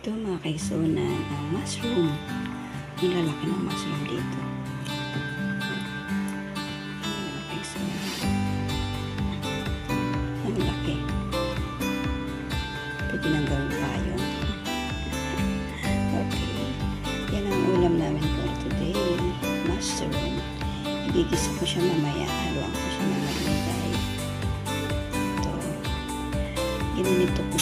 Ito mga kaisunan, ang mushroom. Ang lalaki ng mushroom dito. Mga kaisunan. Ang laki. Pwede nang gawin tayo. Okay. Yan ang ulam namin for today. Mushroom. Igigisa ko siya mamaya. Haluan ko siya ng malunggay. Ito. Gininito ko.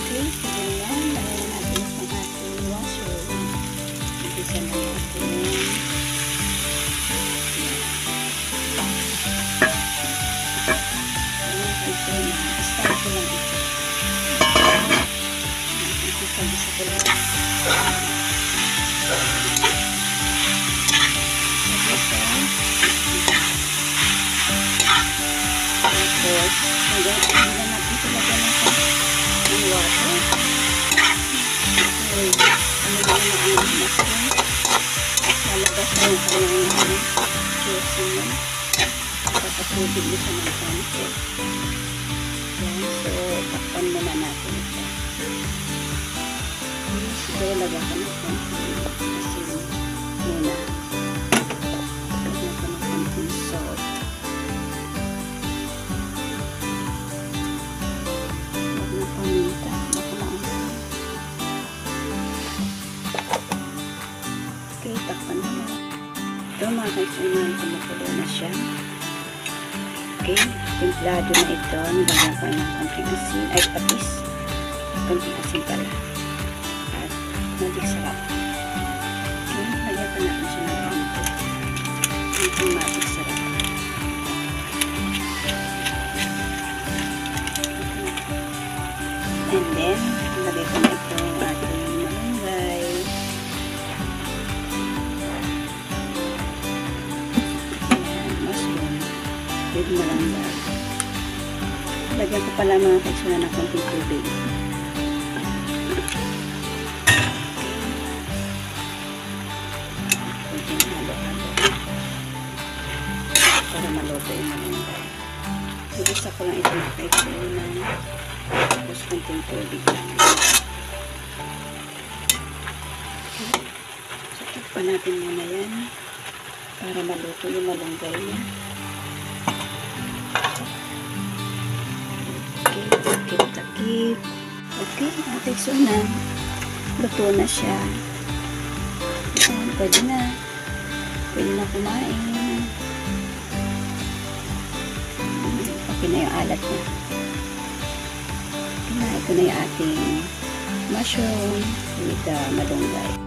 Okay, sige yan. Lagyan natin ang ating mushroom. Igisa na natin. Ayan, ito na. Start ko lang ito. Igisa ko lang. Tapos, hanggang natin sila ganun sa water. Okay. Ano ba yung mushroom? Lalabas na yung kanyang juice niya. Papatubig niya siya ng konti. Yan. So, takpan muna natin ito. Siguro lagyan ko ng konti. Kasi muna. Lagyan ko ng konting salt. Huwag na paminta. Okay, takpan na lang. Ito mga kaisunan, kumukulo na siya. Okay, templado na ito. Nilagyan ko ng konting asin, ay patis. Konting asin pala. At maging sarap. Okay, lagyan ko natin siya ng konti. Konting maging sarap. And then, lagay ko na ito ang ating malunggay. Pwede na lang ba? Lagyan ko pala mga kaisunan ng konting tubig. Konting halo-halo. Para maluto yung malunggay. Ibisa ko lang ito mga kaisunan. Tapos konting tubig lang. So, takpan natin muna yan. Para maluto yung malunggay niya. Takip. Okay, mga kaisunan. Luto na siya. Ayan, pwede na. Pwede na kumain. Okay na yung alat niya. Okay na, ito na yung ating mushroom with malunggay.